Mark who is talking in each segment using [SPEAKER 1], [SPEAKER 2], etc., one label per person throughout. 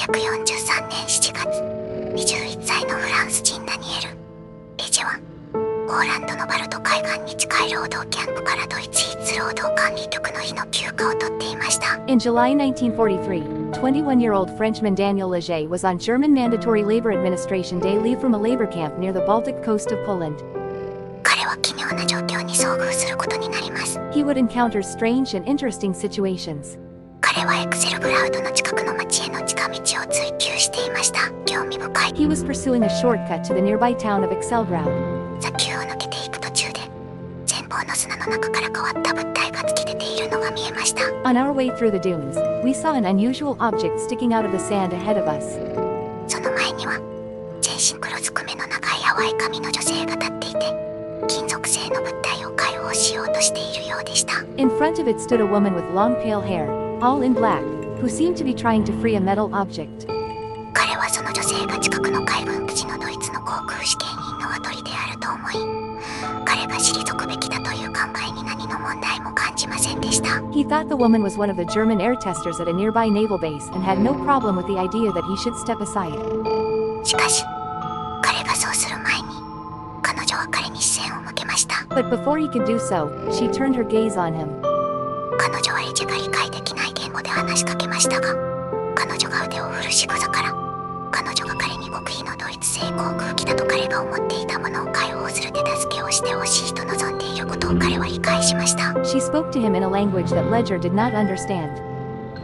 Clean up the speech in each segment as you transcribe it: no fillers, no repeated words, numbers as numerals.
[SPEAKER 1] 1943年7月、21歳のフランス人ダニエル・エジェは、ポーランドのバルト海岸に近い労働キャンプからドイツ筆労働管理局の日の休暇を取っていました。
[SPEAKER 2] In July 1943, 21-year-old Frenchman Daniel Leger was on German Mandatory Labor Administration day leave from a labor camp near the Baltic coast of Poland.
[SPEAKER 1] 彼は奇妙な状況に遭遇することになります。
[SPEAKER 2] He would encounter strange and interesting situations.
[SPEAKER 1] 彼はエクセルグラウドの近くの町への近道を追求していました。興味深い。
[SPEAKER 2] He was pursuing a shortcut to the nearby town of Excelgrad.
[SPEAKER 1] 砂丘を抜けていく途中で、前方の砂の中から変わった物体が突き出ているのが見えました。
[SPEAKER 2] On our way through the dunes, we saw an unusual object sticking out of the sand ahead of us.
[SPEAKER 1] その前には、全身黒ずくめの長い淡い髪の女性が立っていて、金属製の物体を解放しようとしているようでした。
[SPEAKER 2] In front of it stood a woman with long pale hair, all in black, who seemed to be trying to free a metal object.
[SPEAKER 1] 彼はその女性が近くの海軍基地のドイツの航空試験員の跡取りであると思い、彼が退くべきだという考えに何の問題も感じませんでした。
[SPEAKER 2] He thought the woman was one of the German air testers at a nearby naval base and had no problem with the idea that he should step aside.
[SPEAKER 1] しかし、彼がそうする前に、彼女は彼に視線を向けました。
[SPEAKER 2] But before he could do so, she turned her gaze on him.
[SPEAKER 1] 彼女はエジェが理解できない言語で話しかけましたが、彼女が腕を振る仕草から、彼女が彼に極秘のドイツ製航空機だと彼が思っていたものを解放する手助けをしてほしいと望んでいることを彼は理解しました。
[SPEAKER 2] She spoke to him in a language that Ledger did not understand.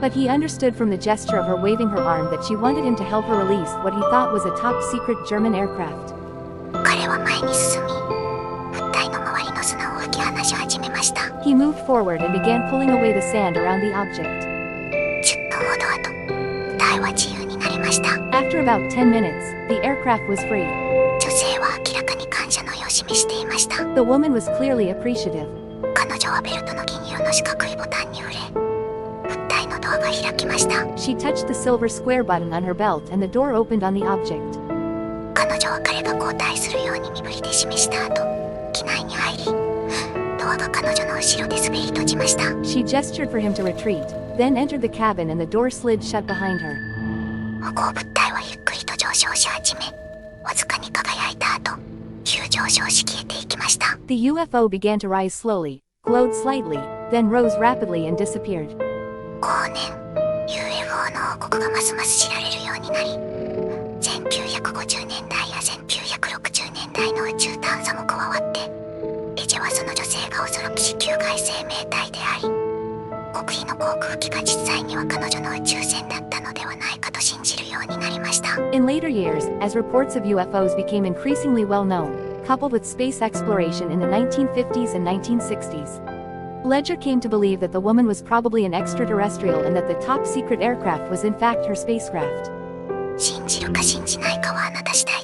[SPEAKER 2] But he understood from the gesture of her waving her arm that she wanted him to help her release what he thought was a top-secret German aircraft.
[SPEAKER 1] 彼は前に進み、物体の周りの砂を吹き離し始めました。
[SPEAKER 2] He moved forward and began pulling away the sand around the object.
[SPEAKER 1] 10分ほど後、物体は自由になりました。
[SPEAKER 2] After about 10 minutes, the aircraft was free.
[SPEAKER 1] 女性は明らかに感謝の意を示していました。
[SPEAKER 2] The woman was clearly appreciative.
[SPEAKER 1] 彼女はベルトの銀色の四角いボタンに触れ、物体のドアが開きました。
[SPEAKER 2] She touched the silver square button on her belt and the door opened on the object.
[SPEAKER 1] 彼女は彼が交代するように身振りで示した後、機内に入り、ドアが彼女の後ろで滑り閉じました。
[SPEAKER 2] She gestured for him to retreat, then entered the cabin and the door slid shut behind her.
[SPEAKER 1] 歩行物体はゆっくりと上昇し始め、わずかに輝いた後、急上昇し消えていきました。
[SPEAKER 2] The UFO began to rise slowly, glowed slightly, then rose rapidly and disappeared.
[SPEAKER 1] 後年、UFO の王国がますます知られるようになり、1950年代や1960年代の宇宙探査も加わって、エジェはその女性が恐るべし球外生命体であり、極秘の航空機が実際には彼女の宇宙船だったのではないかと信じるようになりました。
[SPEAKER 2] In later years, as reports of UFOs became increasingly well known, coupled with space exploration in the 1950s and 1960s, Ledger came to believe that the woman was probably an extraterrestrial and that the top secret aircraft was in fact her spacecraft.
[SPEAKER 1] 信じるか信じないかはあなた次第。